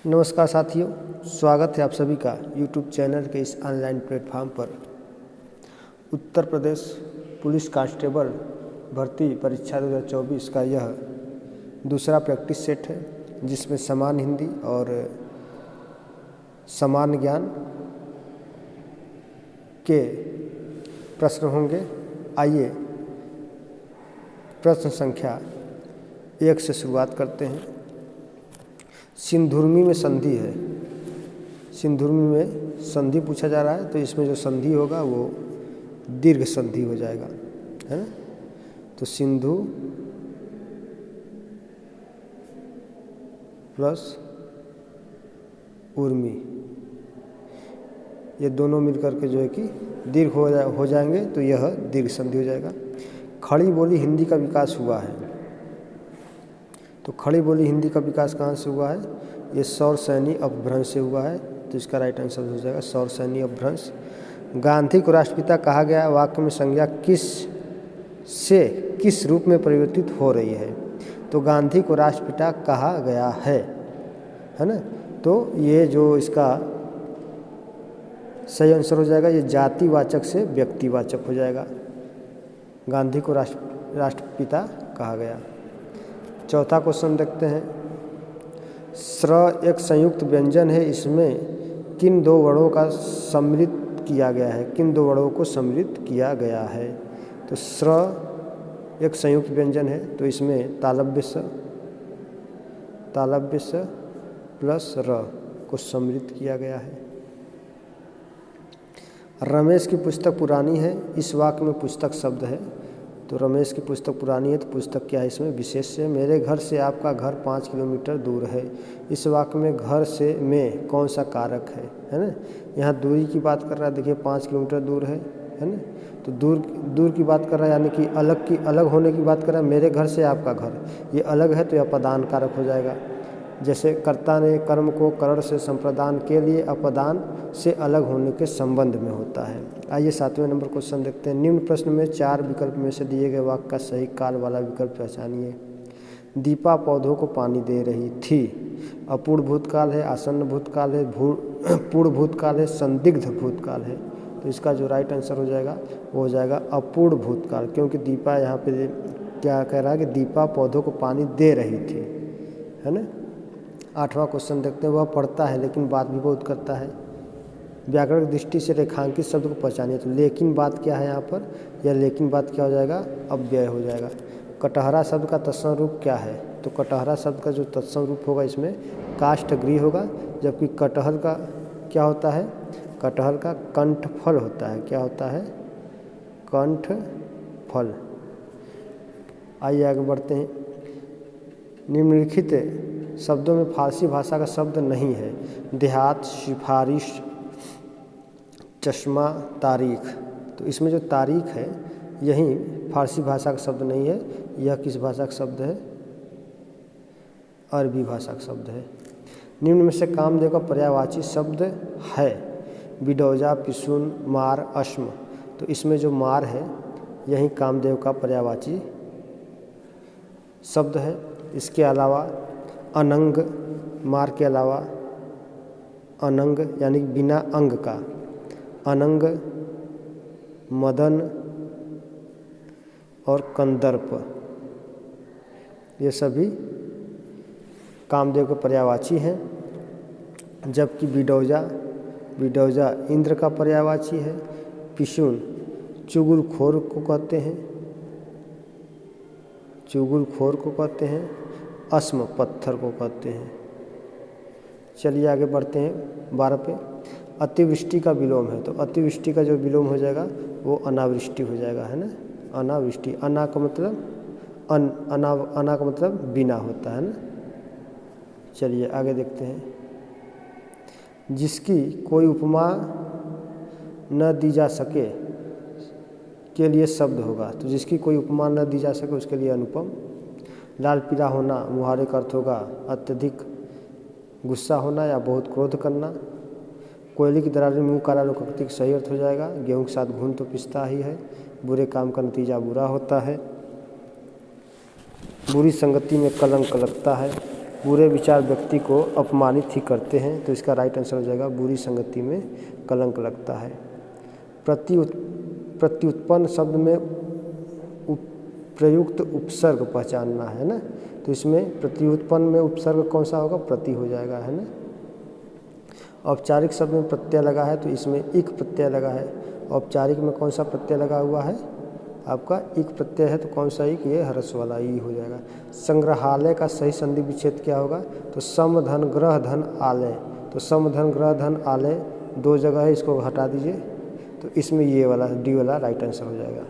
नमस्कार साथियों, स्वागत है आप सभी का YouTube चैनल के इस ऑनलाइन प्लेटफॉर्म पर। उत्तर प्रदेश पुलिस कांस्टेबल भर्ती परीक्षा 2024 का यह दूसरा प्रैक्टिस सेट है, जिसमें समान हिंदी और समान ज्ञान के प्रश्न होंगे। आइए प्रश्न संख्या 1 से शुरुआत करते हैं। सिंधुर्मी में संधि है। सिंधुर्मी में संधि पूछा जा रहा है, तो इसमें जो संधि होगा वो दीर्घ संधि हो जाएगा, है ना। तो सिंधु प्लस उर्मी, ये दोनों मिलकर के जो है कि दीर्घ हो जाएंगे, तो यह दीर्घ संधि हो जाएगा। खड़ी बोली हिंदी का विकास हुआ है। तो खड़ी बोली हिंदी का विकास कहाँ से हुआ है? ये सौर सैनी अपभ्रंश से हुआ है, तो इसका राइट आंसर हो जाएगा सौर सैनी अपभ्रंश। गांधी को राष्ट्रपिता कहा गया, वाक्य में संज्ञा किस रूप में परिवर्तित हो रही है? तो गांधी को राष्ट्रपिता कहा गया है ना। तो ये जो इसका सही आंसर हो जाएगा, ये जातिवाचक से व्यक्तिवाचक हो जाएगा। गांधी को राष्ट्रपिता कहा गया। चौथा क्वेश्चन देखते हैं। स्र एक संयुक्त व्यंजन है, इसमें किन दो वर्णों का सम्मिलित किया गया है? किन दो वर्णों को सम्मिलित किया गया है? तो स्र एक संयुक्त व्यंजन है, तो इसमें तालव्य स प्लस र को सम्मिलित किया गया है। रमेश की पुस्तक पुरानी है, इस वाक्य में पुस्तक शब्द है। तो रमेश की पुस्तक पुरानी है, तो पुस्तक क्या है? इसमें विशेष्य है। मेरे घर से आपका घर 5 किलोमीटर दूर है, इस वाक्य में घर से में कौन सा कारक है ना। यहाँ दूरी की बात कर रहा है, देखिए 5 किलोमीटर दूर है ना। तो दूर की बात कर रहा है, यानी कि अलग होने की बात कर रहा है। मेरे घर से आपका घर, ये अलग है, तो यह अपदान कारक हो जाएगा। जैसे कर्ता ने कर्म को करण से संप्रदान के लिए अपदान से अलग होने के संबंध में होता है। आइए 7वें नंबर क्वेश्चन देखते हैं। निम्न प्रश्न में 4 विकल्प में से दिए गए वाक्य का सही काल वाला विकल्प पहचानिए। दीपा पौधों को पानी दे रही थी। अपूर्ण भूतकाल है, आसन्न भूतकाल है, पूर्ण भूतकाल है, संदिग्ध भूतकाल है। तो इसका जो राइट आंसर हो जाएगा वो हो जाएगा अपूर्ण भूतकाल, क्योंकि दीपा यहाँ पे क्या कह रहा है कि दीपा पौधों को पानी दे रही थी, है ना। 8वां क्वेश्चन देखते हैं। वह पढ़ता है लेकिन बात भी बहुत करता है। व्याकरण दृष्टि से रेखांकित शब्द को पहचानिए। तो लेकिन बात क्या है यहाँ पर? यह लेकिन बात क्या हो जाएगा? अव्यय हो जाएगा। कटहरा शब्द का तत्सम रूप क्या है? तो कटहरा शब्द का जो तत्सम रूप होगा इसमें काष्ठगृह होगा, जबकि कटहल का क्या होता है? कटहल का कंठफल होता है। क्या होता है? कंठफल। आइए आगे बढ़ते हैं। निम्नलिखित शब्दों में फारसी भाषा का शब्द नहीं है। देहात, सिफारिश, चश्मा, तारीख। तो इसमें जो तारीख है यही फारसी भाषा का शब्द नहीं है। यह किस भाषा का शब्द है? अरबी भाषा का शब्द है। निम्न में से कामदेव का पर्यायवाची शब्द है। बिडौजा, पिशुन, मार, अश्म। तो इसमें जो मार है यही कामदेव का पर्यायवाची शब्द है। इसके अलावा अनंग, मार के अलावा अनंग यानी बिना अंग का, अनंग, मदन और कंदर्प, ये सभी कामदेव के पर्यायवाची हैं। जबकि बिडौजा इंद्र का पर्यायवाची है। पिशुन चुगलखोर को कहते हैं। अस्म पत्थर को कहते हैं। चलिए आगे बढ़ते हैं 12 पे। अतिवृष्टि का विलोम है, तो अतिवृष्टि का जो विलोम हो जाएगा वो अनावृष्टि हो जाएगा, है ना। अनावृष्टि, अना का मतलब अना का मतलब बिना होता है ना। चलिए आगे देखते हैं। जिसकी कोई उपमा न दी जा सके के लिए शब्द होगा। तो जिसकी कोई उपमा न दी जा सके उसके लिए अनुपम। लाल पीला होना मुहावरे का अर्थ होगा अत्यधिक गुस्सा होना या बहुत क्रोध करना। कोयले की दरार में मुँह काला लोकोक्ति का सही अर्थ हो जाएगा गेहूं के साथ घुन तो पिसता ही है। बुरे काम का नतीजा बुरा होता है। बुरी संगति में कलंक लगता है। बुरे विचार व्यक्ति को अपमानित ही करते हैं, तो इसका राइट आंसर हो जाएगा बुरी संगति में कलंक लगता है। प्रत्युत्पन्न शब्द में प्रयुक्त उपसर्ग पहचानना है ना, तो इसमें प्रत्युत्पन्न में उपसर्ग कौन सा होगा, प्रति हो जाएगा, है ना। औपचारिक शब्द में प्रत्यय लगा है, तो इसमें इक प्रत्यय लगा है। औपचारिक में कौन सा प्रत्यय लगा हुआ है, आपका इक प्रत्यय है, तो कौन सा इक, ये हर्ष वाला ई हो जाएगा। संग्रहालय का सही संधि विच्छेद क्या होगा, तो सम धन ग्रह धन आलय, तो सम धन ग्रह धन आलय दो जगह है, इसको हटा दीजिए, तो इसमें ये वाला डी वाला राइट आंसर हो जाएगा।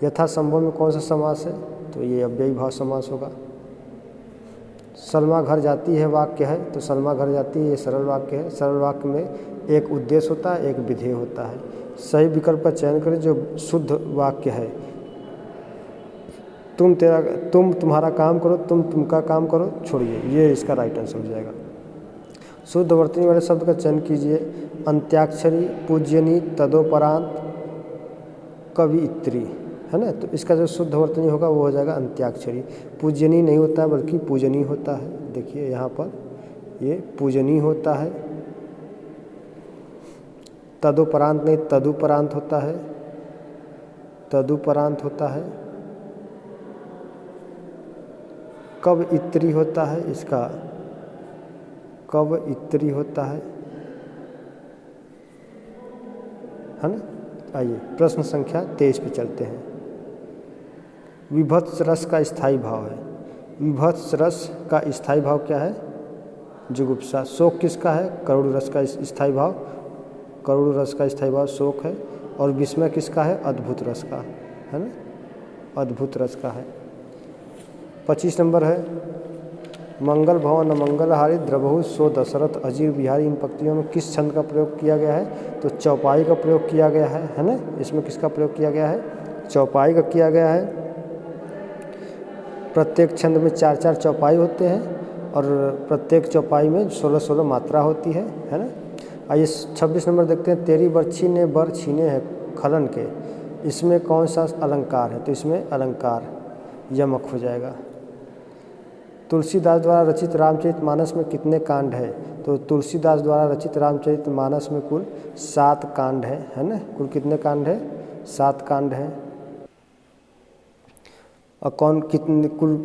यथासंभव में कौन सा समास है, तो ये अव्ययी भाव समास होगा। सलमा घर जाती है वाक्य है, तो सलमा घर जाती है ये सरल वाक्य है। सरल वाक्य में एक उद्देश्य होता है, एक विधेय होता है। सही विकल्प का चयन करें जो शुद्ध वाक्य है। तुम तुम्हारा काम करो, तुमका काम करो, छोड़िए, ये इसका राइट आंसर हो जाएगा। शुद्ध वर्तनी वाले शब्द का चयन कीजिए। अंत्याक्षरी, पूज्यनी, तदोपरांत, कवियत्री, है ना, तो इसका जो शुद्ध वर्तनी होगा वो हो जाएगा अंत्याक्षरी। पूजनी नहीं होता है बल्कि पूजनी होता है। देखिए यहाँ पर ये पूजनी होता है। तदुपरांत नहीं, तदुपरांत होता है, तदुपरांत होता है। कब इत्री होता है, इसका कब इत्री होता है ना। आइए प्रश्न संख्या 23 पे चलते हैं। विभत्स रस का स्थायी भाव है। विभत्स रस का स्थायी भाव क्या है, जुगुप्सा। शोक किसका है, करुण रस का स्थायी भाव, करुण रस का स्थायी भाव शोक है। और विस्मय किसका है, अद्भुत रस का, है ना, अद्भुत रस का है। 25 नंबर है, मंगल भवन अमंगलहारी द्रवहु सो दशरथ अजीर बिहारी। इन पंक्तियों में किस छंद का प्रयोग किया गया है, तो चौपाई का प्रयोग किया गया है ना। इसमें किसका प्रयोग किया गया है, चौपाई का किया गया है। प्रत्येक छंद में 4-4 चौपाई होते हैं और प्रत्येक चौपाई में 16-16 मात्रा होती है ना। आइए 26 नंबर देखते हैं। तेरी बर्छी ने बर छीने हैं खलन के, इसमें कौन सा अलंकार है, तो इसमें अलंकार यमक हो जाएगा। तुलसीदास द्वारा रचित रामचरितमानस में कितने कांड है, तो तुलसीदास द्वारा रचित रामचरितमानस में कुल 7 कांड है ना। कुल कितने कांड है, 7 कांड है। और कुल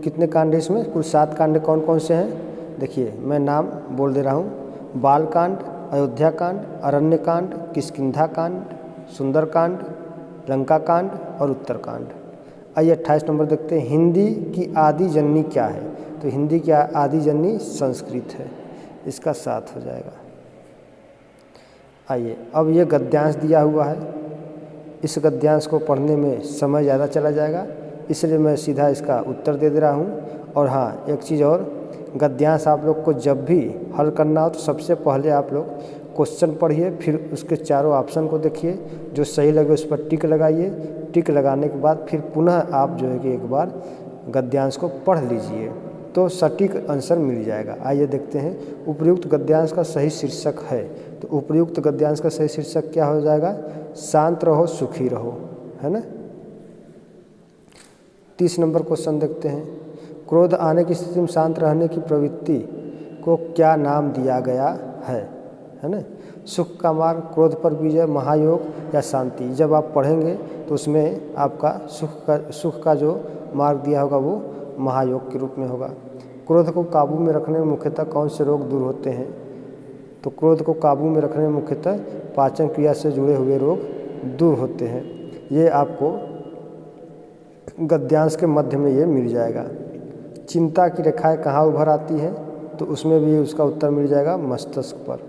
कितने कांड है इसमें, कुल 7 कांड कौन कौन से हैं, देखिए मैं नाम बोल दे रहा हूँ। बालकांड, अयोध्या कांड, अरण्य कांड, किष्किंधा कांड, सुंदर कांड, लंका कांड और उत्तरकांड। आइए 28 नंबर देखते हैं। हिंदी की आदि जननी क्या है, तो हिंदी की आदि जननी संस्कृत है, इसका 7 हो जाएगा। आइए अब ये गद्यांश दिया हुआ है, इस गद्यांश को पढ़ने में समय ज़्यादा चला जाएगा, इसलिए मैं सीधा इसका उत्तर दे रहा हूँ। और हाँ एक चीज़ और, गद्यांश आप लोग को जब भी हल करना हो तो सबसे पहले आप लोग क्वेश्चन पढ़िए, फिर उसके चारों ऑप्शन को देखिए, जो सही लगे उस पर टिक लगाइए। टिक लगाने के बाद फिर पुनः आप जो है कि एक बार गद्यांश को पढ़ लीजिए, तो सटीक आंसर मिल जाएगा। आइए देखते हैं उपर्युक्त गद्यांश का सही शीर्षक है, तो उपर्युक्त गद्यांश का सही शीर्षक क्या हो जाएगा, शांत रहो सुखी रहो, है ना। 30 नंबर क्वेश्चन देखते हैं। क्रोध आने की स्थिति में शांत रहने की प्रवृत्ति को क्या नाम दिया गया है ना। सुख का मार्ग, क्रोध पर विजय, महायोग या शांति। जब आप पढ़ेंगे तो उसमें आपका सुख का जो मार्ग दिया होगा वो महायोग के रूप में होगा। क्रोध को काबू में रखने में मुख्यतः कौन से रोग दूर होते हैं, तो क्रोध को काबू में रखने में मुख्यतः पाचन क्रिया से जुड़े हुए रोग दूर होते हैं। ये आपको गद्यांश के मध्य में ये मिल जाएगा। चिंता की रेखाएं कहाँ उभर आती हैं, तो उसमें भी उसका उत्तर मिल जाएगा मस्तिष्क पर।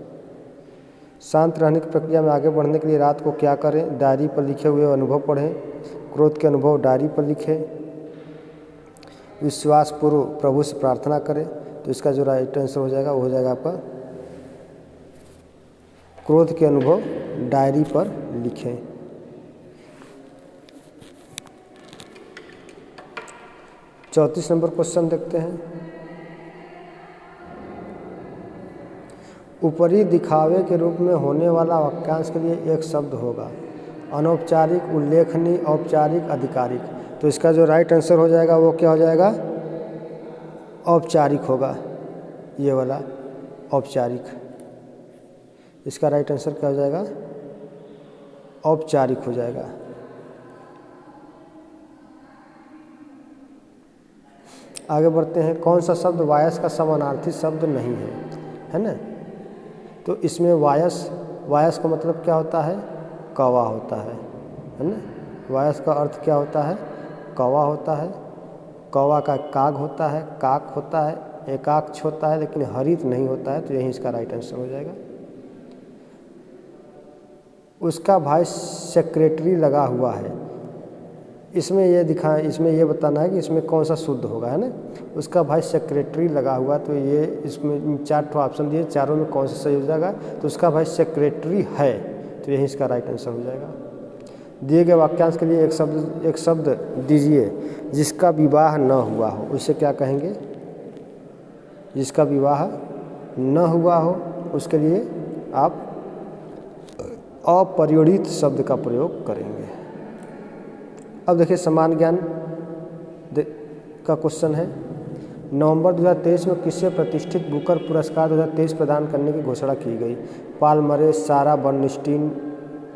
शांत रहने की प्रक्रिया में आगे बढ़ने के लिए रात को क्या करें, डायरी पर लिखे हुए अनुभव पढ़ें, क्रोध के अनुभव डायरी पर लिखें, विश्वासपूर्व प्रभु से प्रार्थना करें। तो इसका जो राइट आंसर हो जाएगा वो हो जाएगा आपका क्रोध के अनुभव डायरी पर लिखें। चौंतीस नंबर क्वेश्चन देखते हैं। ऊपरी दिखावे के रूप में होने वाला वाक्यांश के लिए एक शब्द होगा, अनौपचारिक, उल्लेखनीय, औपचारिक, आधिकारिक। तो इसका जो राइट आंसर हो जाएगा वो क्या हो जाएगा, औपचारिक होगा, ये वाला औपचारिक। इसका राइट आंसर क्या हो जाएगा? औपचारिक हो जाएगा। आगे बढ़ते हैं। कौन सा शब्द वायस का समानार्थी शब्द नहीं है ना? तो इसमें वायस का मतलब क्या होता है? कौवा होता है ना? वायस का अर्थ क्या होता है? कौवा होता है। कौवा का काग होता है, काक होता है, एकाक्ष होता है, लेकिन हरित नहीं होता है, तो यही इसका राइट आंसर हो जाएगा। उसका भाई सेक्रेटरी लगा हुआ है। इसमें ये बताना है कि इसमें कौन सा शुद्ध होगा, है ना? उसका भाई सेक्रेटरी लगा हुआ, तो ये इसमें 4 ऑप्शन दिए, चारों में कौन सा सही हो जाएगा? तो उसका भाई सेक्रेटरी है, तो यही इसका राइट आंसर हो जाएगा। दिए गए वाक्यांश के लिए एक शब्द दीजिए जिसका विवाह न हुआ हो। उसे क्या कहेंगे? जिसका विवाह न हुआ हो उसके लिए आप अपरियोडित शब्द का प्रयोग करेंगे। अब देखिए समान ज्ञान का क्वेश्चन है। नवंबर 2023 में किसे प्रतिष्ठित बुकर पुरस्कार 2023 प्रदान करने की घोषणा की गई? Paul Murray, Sarah Bernstein,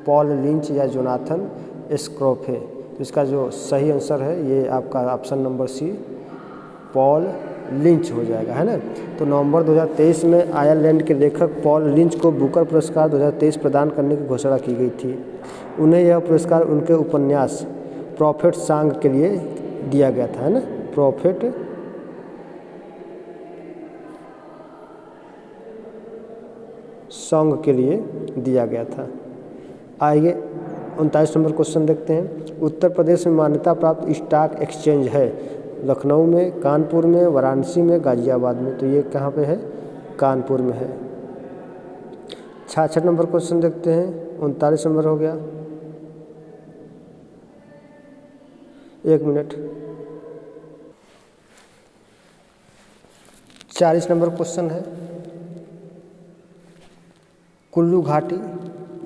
Paul Lynch या जोनाथन स्क्रोफे? तो इसका जो सही आंसर है ये आपका option number C, Paul Lynch हो जाएगा, है ना? तो नवंबर 2023 में आयरलैंड के लेखक पॉल लिंच को बुकर पुरस्कार 2023 प्रदान करने की घोषणा की गई थी। उन्हें यह पुरस्कार उनके उपन्यास प्रॉफिट सॉन्ग के लिए दिया गया था, है ना? प्रॉफिट सॉन्ग के लिए दिया गया था। आइए 39 नंबर क्वेश्चन देखते हैं। उत्तर प्रदेश में मान्यता प्राप्त स्टॉक एक्सचेंज है? लखनऊ में, कानपुर में, वाराणसी में, गाजियाबाद में? तो ये कहाँ पे है? कानपुर में है। 66 नंबर क्वेश्चन देखते हैं। 39 नंबर हो गया, 1 मिनट। 40 नंबर क्वेश्चन है। कुल्लू घाटी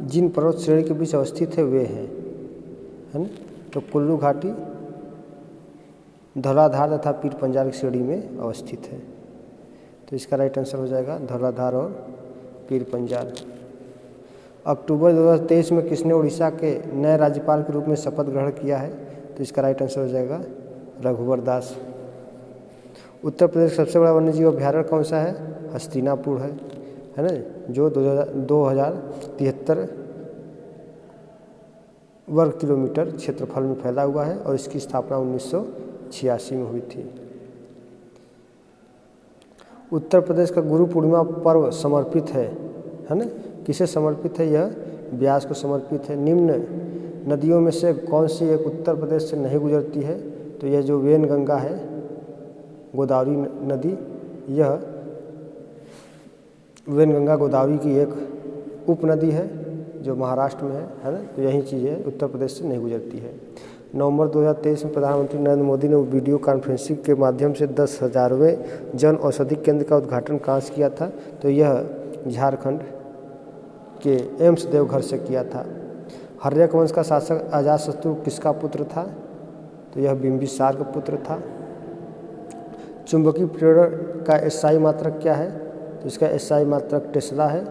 जिन पर्वत श्रेणी के बीच अवस्थित है वे हैं, है ना? तो कुल्लू घाटी धौलाधार तथा पीर पंजाल की श्रेणी में अवस्थित है, तो इसका राइट आंसर हो जाएगा धौलाधार और पीर पंजाल। अक्टूबर 2023 में किसने उड़ीसा के नए राज्यपाल के रूप में शपथ ग्रहण किया है? तो इसका राइट आंसर हो जाएगा रघुवर दास। उत्तर प्रदेश का सबसे बड़ा वन्यजीव अभ्यारण्य कौन सा है? हस्तिनापुर है ना? जो 2073 वर्ग किलोमीटर क्षेत्रफल में फैला हुआ है और इसकी स्थापना 1986 में हुई थी। उत्तर प्रदेश का गुरु पूर्णिमा पर्व समर्पित है ना? किसे समर्पित है? यह व्यास को समर्पित है। निम्न नदियों में से कौन सी एक उत्तर प्रदेश से नहीं गुजरती है? तो यह जो वेनगंगा है, गोदावरी नदी, यह वेनगंगा गोदावरी की एक उपनदी है जो महाराष्ट्र में है ना? तो यही चीज़ है, उत्तर प्रदेश से नहीं गुजरती है। नवंबर 2023 में प्रधानमंत्री नरेंद्र मोदी ने वीडियो कॉन्फ्रेंसिंग के माध्यम से 10,000वें जन औषधि केंद्र का उद्घाटन कहाँ से किया था? तो यह झारखंड के एम्स देवघर से किया था। हर्यक वंश का शासक अजातशत्रु किसका पुत्र था? तो यह बिंबिसार का पुत्र था। चुंबकीय प्रेरण का एसआई मात्रक क्या है? तो इसका एसआई मात्रक टेस्ला है।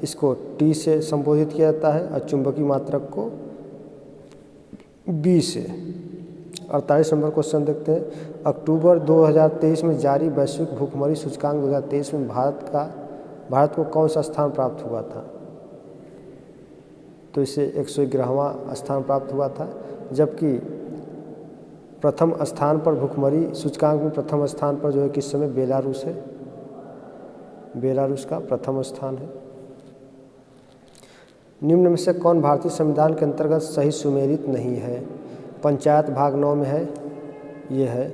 इसको टी से संबोधित किया जाता है और चुंबकीय मात्रक को बी से। 48 नंबर क्वेश्चन देखते हैं। अक्टूबर 2023 में जारी वैश्विक भूखमरी सूचकांक 2023 में भारत को कौन सा स्थान प्राप्त हुआ था? तो इसे 111वां स्थान प्राप्त हुआ था, जबकि प्रथम स्थान पर भूखमरी सूचकांक में प्रथम स्थान पर जो है किस समय बेलारूस है। बेलारूस का प्रथम स्थान है। निम्न में से कौन भारतीय संविधान के अंतर्गत सही सुमेलित नहीं है? पंचायत भाग 9 में है, ये है।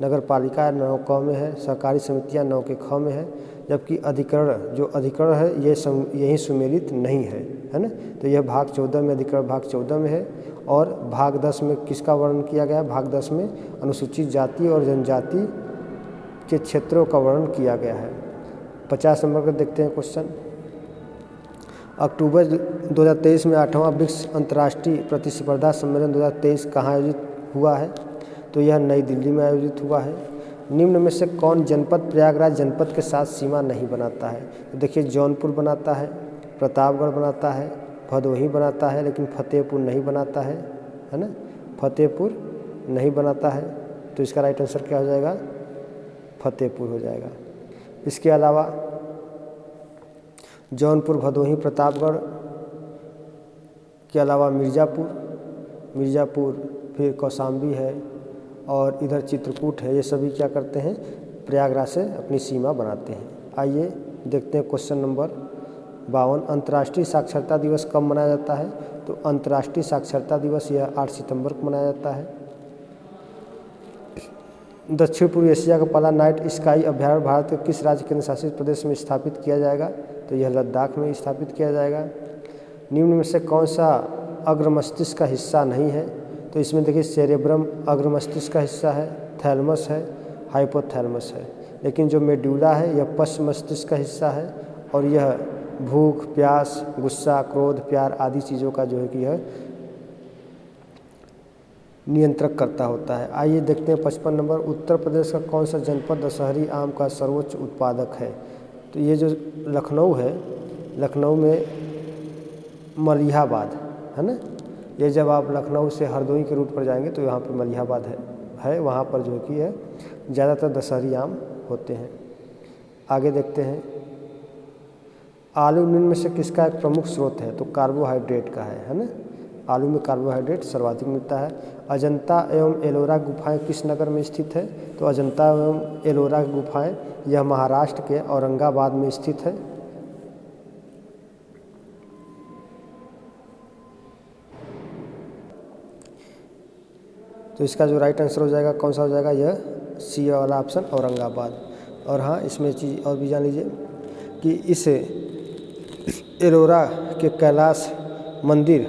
नगर पालिका 9 क में है। सहकारी समितियां 9 के ख में है। जबकि अधिकरण है यही सुमेलित नहीं है ना? तो यह भाग 14 में, अधिकरण भाग 14 में है। और भाग 10 में किसका वर्णन किया गया है? भाग 10 में अनुसूचित जाति और जनजाति के क्षेत्रों का वर्णन किया गया है। 50 नंबर का देखते हैं क्वेश्चन। अक्टूबर 2023 में 8वां ब्रिक्स अंतर्राष्ट्रीय प्रतिस्पर्धा सम्मेलन 2023 कहाँ आयोजित हुआ है? तो यह नई दिल्ली में आयोजित हुआ है। निम्न में से कौन जनपद प्रयागराज जनपद के साथ सीमा नहीं बनाता है? तो देखिए जौनपुर बनाता है, प्रतापगढ़ बनाता है, भदोही बनाता है, लेकिन फतेहपुर नहीं बनाता है ना, फतेहपुर नहीं बनाता है। तो इसका राइट आंसर क्या हो जाएगा? फतेहपुर हो जाएगा। इसके अलावा जौनपुर, भदोही, प्रतापगढ़ के अलावा मिर्ज़ापुर, फिर कौशाम्बी है और इधर चित्रकूट है, ये सभी क्या करते हैं? प्रयागराज से अपनी सीमा बनाते हैं। आइए देखते हैं क्वेश्चन नंबर 52। अंतर्राष्ट्रीय साक्षरता दिवस कब मनाया जाता है? तो अंतर्राष्ट्रीय साक्षरता दिवस यह 8 सितंबर को मनाया जाता है। दक्षिण पूर्व एशिया का पहला नाइट स्काई अभ्यारण्य भारत के किस राज्य केंद्र शासित प्रदेश में स्थापित किया जाएगा? तो यह लद्दाख में स्थापित किया जाएगा। निम्न में से कौन सा अग्र मस्तिष्क का हिस्सा नहीं है? तो इसमें देखिए सेरेब्रम अग्र मस्तिष्क का हिस्सा है, थैलमस है, हाइपोथैलमस है। लेकिन जो मेडुला है यह पश्च मस्तिष्क का हिस्सा है और यह भूख, प्यास, गुस्सा, क्रोध, प्यार आदि चीज़ों का जो है कि यह नियंत्रक करता होता है। आइए देखते हैं 55 नंबर। उत्तर प्रदेश का कौन सा जनपद दशहरी आम का सर्वोच्च उत्पादक है? तो ये जो लखनऊ है, लखनऊ में मलिहाबाद है ना, ये जब आप लखनऊ से हरदोई के रूट पर जाएंगे तो यहाँ पर मलिहाबाद है वहाँ पर जो कि है ज़्यादातर दशहरी आम होते हैं। आगे देखते हैं। आलू निम्न में से किसका एक प्रमुख स्रोत है? तो कार्बोहाइड्रेट का है ना, आलू में कार्बोहाइड्रेट सर्वाधिक मिलता है। अजंता एवं एलोरा गुफाएं किस नगर में स्थित है? तो अजंता एवं एलोरा गुफाएं यह महाराष्ट्र के औरंगाबाद में स्थित है। तो इसका जो राइट आंसर हो जाएगा कौन सा हो जाएगा? यह सी वाला ऑप्शन औरंगाबाद। और हाँ, इसमें चीज़ और भी जान लीजिए कि इस एलोरा के कैलाश मंदिर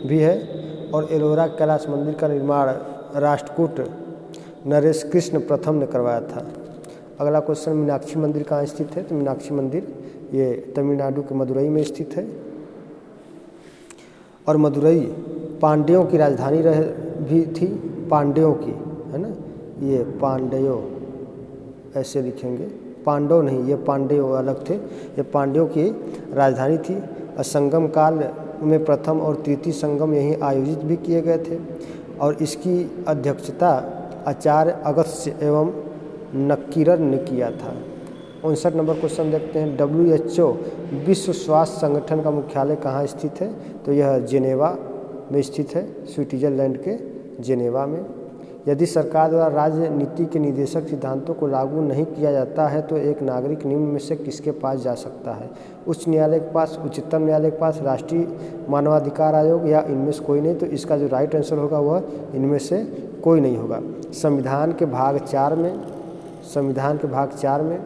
भी है और एलोरा कैलाश मंदिर का निर्माण राष्ट्रकूट नरेश कृष्ण प्रथम ने करवाया था। अगला क्वेश्चन, मीनाक्षी मंदिर कहाँ स्थित है? तो मीनाक्षी मंदिर ये तमिलनाडु के मदुरई में स्थित है और मदुरई पांड्यों की राजधानी भी थी, पांड्यों की है ना, ये पांड्यों ऐसे लिखेंगे, पांडव नहीं, ये पांड्यों अलग थे, ये पांड्यों की राजधानी थी। और संगम काल में प्रथम और तृतीय संगम यहीं आयोजित भी किए गए थे और इसकी अध्यक्षता आचार्य अगस्त्य एवं नक्कीरर ने किया था। 59 नंबर क्वेश्चन देखते हैं। WHO विश्व स्वास्थ्य संगठन का मुख्यालय कहाँ स्थित है? तो यह जेनेवा में स्थित है, स्विट्जरलैंड के जेनेवा में। यदि सरकार द्वारा राज्य नीति के निर्देशक सिद्धांतों को लागू नहीं किया जाता है तो एक नागरिक निम्न में से किसके पास जा सकता है? उच्च न्यायालय के पास, उच्चतम न्यायालय के पास, राष्ट्रीय मानवाधिकार आयोग या इनमें से कोई नहीं? तो इसका जो राइट आंसर होगा वह इनमें से कोई नहीं होगा। संविधान के भाग 4 में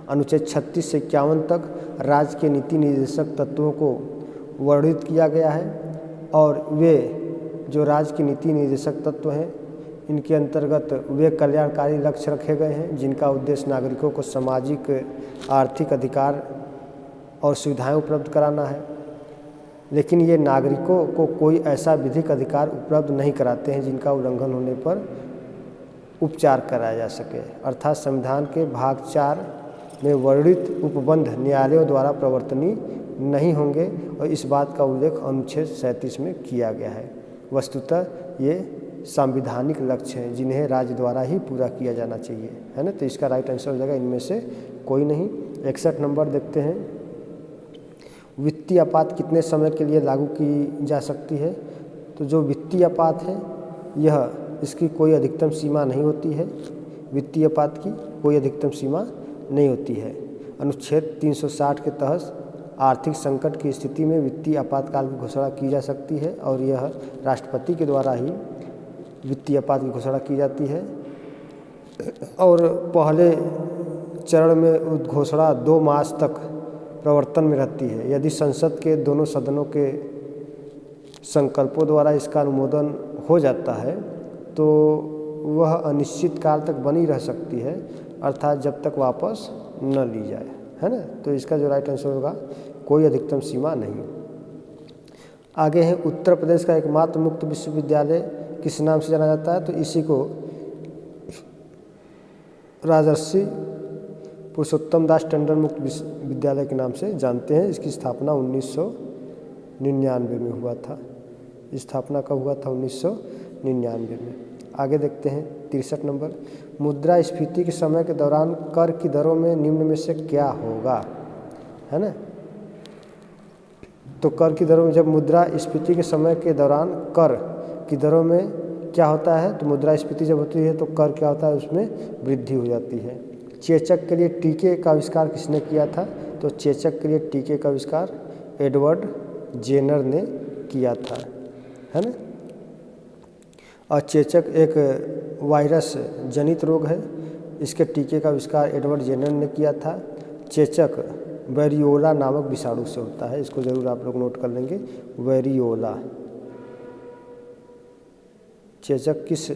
अनुच्छेद 36 से 51 तक राज्य के नीति निर्देशक तत्वों को वर्णित किया गया है और वे जो राज्य के नीति निर्देशक तत्व हैं इनके अंतर्गत वे कल्याणकारी लक्ष्य रखे गए हैं जिनका उद्देश्य नागरिकों को सामाजिक, आर्थिक अधिकार और सुविधाएं उपलब्ध कराना है। लेकिन ये नागरिकों को कोई ऐसा विधिक अधिकार उपलब्ध नहीं कराते हैं जिनका उल्लंघन होने पर उपचार कराया जा सके। अर्थात संविधान के भाग 4 में वर्णित उपबंध न्यायालयों द्वारा प्रवर्तनीय नहीं होंगे और इस बात का उल्लेख अनुच्छेद 37 में किया गया है। वस्तुतः ये संवैधानिक लक्ष्य हैं जिन्हें राज्य द्वारा ही पूरा किया जाना चाहिए, है ना। तो इसका राइट आंसर हो जाएगा इनमें से कोई नहीं। 61 नंबर देखते हैं। वित्तीय आपात कितने समय के लिए लागू की जा सकती है? तो जो वित्तीय आपात है यह इसकी कोई अधिकतम सीमा नहीं होती है, वित्तीय आपात की कोई अधिकतम सीमा नहीं होती है। अनुच्छेद 360 के तहत आर्थिक संकट की स्थिति में वित्तीय आपातकाल की घोषणा की जा सकती है और यह राष्ट्रपति के द्वारा ही वित्तीय आपात की घोषणा की जाती है और पहले चरण में घोषणा 2 मास तक प्रवर्तन में रहती है। यदि संसद के दोनों सदनों के संकल्पों द्वारा इसका अनुमोदन हो जाता है तो वह अनिश्चित काल तक बनी रह सकती है, अर्थात जब तक वापस न ली जाए, है ना। तो इसका जो राइट आंसर होगा कोई अधिकतम सीमा नहीं। आगे है उत्तर प्रदेश का एकमात्र मुक्त विश्वविद्यालय किस नाम से जाना जाता है? तो इसी को राजर्षि पुरुषोत्तम दास टंडन मुक्त विश्वविद्यालय के नाम से जानते हैं। इसकी स्थापना 1999 में हुआ था। स्थापना कब हुआ था? 1999 में। आगे देखते हैं 63 नंबर, मुद्रास्फीति के समय के दौरान कर की दरों में निम्न में से क्या होगा, है ना। तो कर की दरों में, जब मुद्रास्फीति के समय के दौरान कर की दरों में क्या होता है, तो मुद्रास्फीति जब होती है तो कर क्या होता है, उसमें वृद्धि हो जाती है। चेचक के लिए टीके का आविष्कार किसने किया था? तो चेचक के लिए टीके का आविष्कार एडवर्ड जेनर ने किया था, है ना। और चेचक एक वायरस जनित रोग है। इसके टीके का आविष्कार एडवर्ड जेनर ने किया था। चेचक वेरियोला नामक विषाणु से होता है। इसको जरूर आप लोग नोट कर लेंगे, वेरियोला। चेचक किस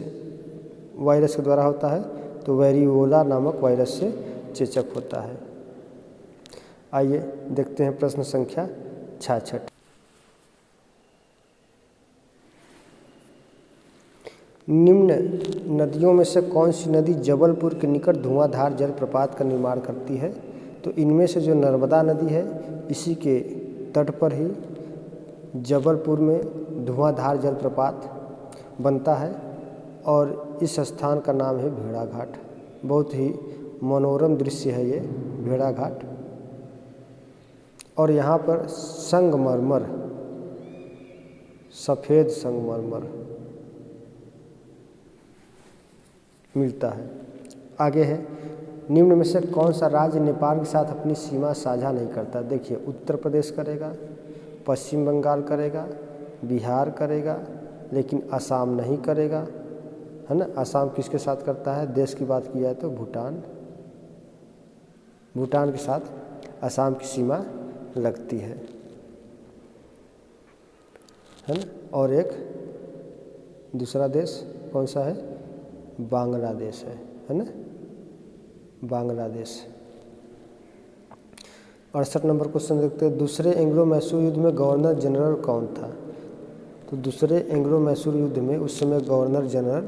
वायरस के द्वारा होता है? तो वेरियोला नामक वायरस से चेचक होता है। आइए देखते हैं प्रश्न संख्या 66। निम्न नदियों में से कौन सी नदी जबलपुर के निकट धुआंधार जलप्रपात का निर्माण करती है? तो इनमें से जो नर्मदा नदी है, इसी के तट पर ही जबलपुर में धुआंधार जलप्रपात बनता है और इस स्थान का नाम है भेड़ाघाट। बहुत ही मनोरम दृश्य है ये भेड़ाघाट। और यहाँ पर संगमरमर, सफ़ेद संगमरमर मिलता है। आगे है, निम्न में से कौन सा राज्य नेपाल के साथ अपनी सीमा साझा नहीं करता? देखिए, उत्तर प्रदेश करेगा, पश्चिम बंगाल करेगा, बिहार करेगा, लेकिन असम नहीं करेगा, है ना। असम किसके साथ करता है? देश की बात की जाए तो भूटान। भूटान के साथ असम की सीमा लगती है ना। और एक दूसरा देश कौन सा है? बांग्लादेश है ना, बांग्लादेश। 68 नंबर क्वेश्चन देखते हैं, दूसरे एंग्लो मैसूर युद्ध में गवर्नर जनरल कौन था? तो दूसरे एंग्लो मैसूर युद्ध में उस समय गवर्नर जनरल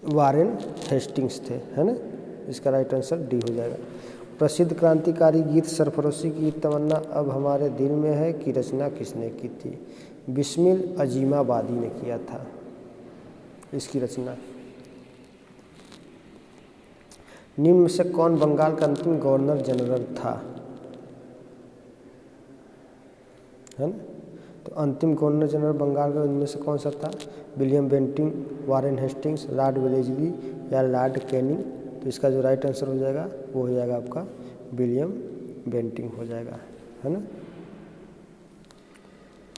वारेन हेस्टिंग्स थे, है ना। इसका राइट आंसर डी हो जाएगा। प्रसिद्ध क्रांतिकारी गीत सरफरोशी की तमन्ना अब हमारे दिल में है की रचना किसने की थी? बिस्मिल अजीमाबादी ने किया था इसकी रचना। निम्न में से कौन बंगाल का अंतिम गवर्नर जनरल था, है ना। तो अंतिम गवर्नर जनरल बंगाल का इनमें से कौन सा था? William Bentinck, Warren Hastings, Lord Wellesley या लॉर्ड कैनिंग? तो इसका जो राइट आंसर हो जाएगा वो हो जाएगा आपका विलियम बेंटिंग हो जाएगा, है ना।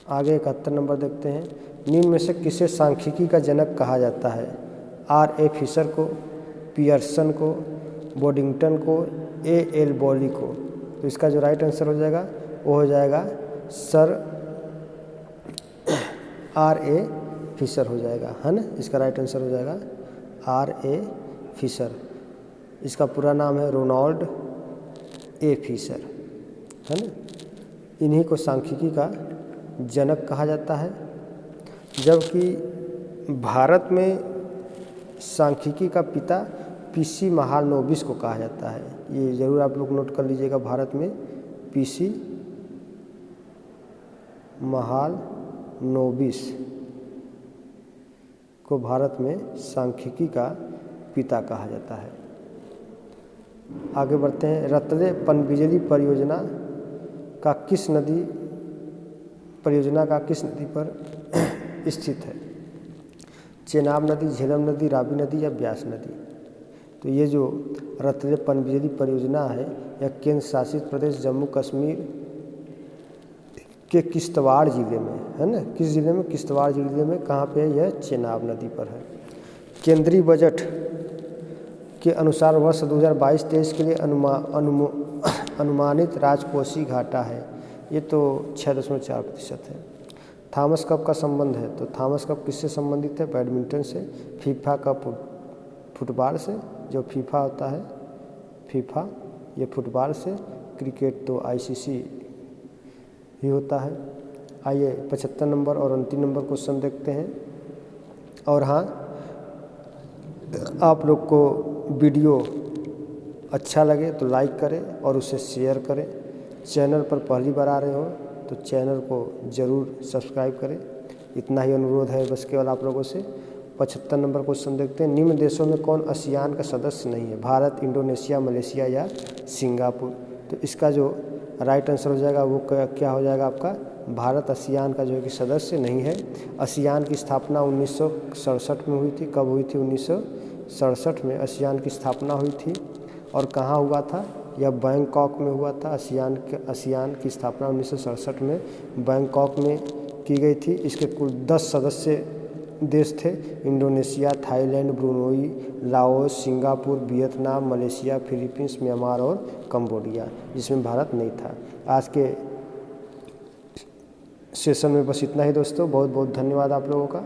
आगे 71 नंबर देखते हैं, निम्न में से किसे सांख्यिकी का जनक कहा जाता है? R.A. फिशर को, पियर्सन को, बोडिंगटन को, A.L. बॉली को? तो इसका जो राइट आंसर हो जाएगा वो हो जाएगा सर R.A. फिशर हो जाएगा, है ना। इसका राइट आंसर हो जाएगा R.A. फिशर। इसका पूरा नाम है रोनाल्ड ए फिशर, है ना। इन्हीं को सांख्यिकी का जनक कहा जाता है। जबकि भारत में सांख्यिकी का पिता पीसी महालनोबिस को कहा जाता है। ये ज़रूर आप लोग नोट कर लीजिएगा, भारत में पीसी महालनोबिस को भारत में सांख्यिकी का पिता कहा जाता है। आगे बढ़ते हैं, रतले पनबिजली परियोजना का किस नदी पर स्थित है? चेनाब नदी, झेलम नदी, रावी नदी या ब्यास नदी? तो ये जो रतले पनबिजली परियोजना है यह केंद्र शासित प्रदेश जम्मू कश्मीर के किश्तवाड़ जिले में, है ना। किस जिले में? किश्तवाड़ जिले में। कहाँ पे है? यह चेनाब नदी पर है। केंद्रीय बजट के अनुसार वर्ष 2022-23 के लिए अनुमानित राजकोषीय घाटा है, ये तो 6.4% है। थॉमस कप का संबंध है, तो थॉमस कप किससे संबंधित है? बैडमिंटन से। फीफा कप फुटबॉल से, जो फीफा होता है, फीफा ये फुटबॉल से। क्रिकेट तो ICC ही होता है। आइए 75 नंबर और अंतिम नंबर क्वेश्चन देखते हैं। और हाँ, आप लोग को वीडियो अच्छा लगे तो लाइक करें और उसे शेयर करें। चैनल पर पहली बार आ रहे हो तो चैनल को ज़रूर सब्सक्राइब करें। इतना ही अनुरोध है बस केवल आप लोगों से। 75 नंबर क्वेश्चन देखते हैं। निम्न देशों में कौन आसियान का सदस्य नहीं है? भारत, इंडोनेशिया, मलेशिया या सिंगापुर? तो इसका जो राइट आंसर हो जाएगा वो क्या हो जाएगा आपका? भारत आसियान का जो है कि सदस्य नहीं है। आसियान की स्थापना 1967 में हुई थी। कब हुई थी? 1967 में आसियान की स्थापना हुई थी। और कहाँ हुआ था? यह बैंकॉक में हुआ था। आसियान की स्थापना 1967 में बैंकॉक में की गई थी। इसके कुल 10 सदस्य देश थे। Indonesia, Thailand, Brunei, Laos, Singapore, Vietnam, Malaysia, Philippines, Myanmar और कंबोडिया, जिसमें भारत नहीं था। आज के सेशन में बस इतना ही दोस्तों। बहुत बहुत धन्यवाद आप लोगों का।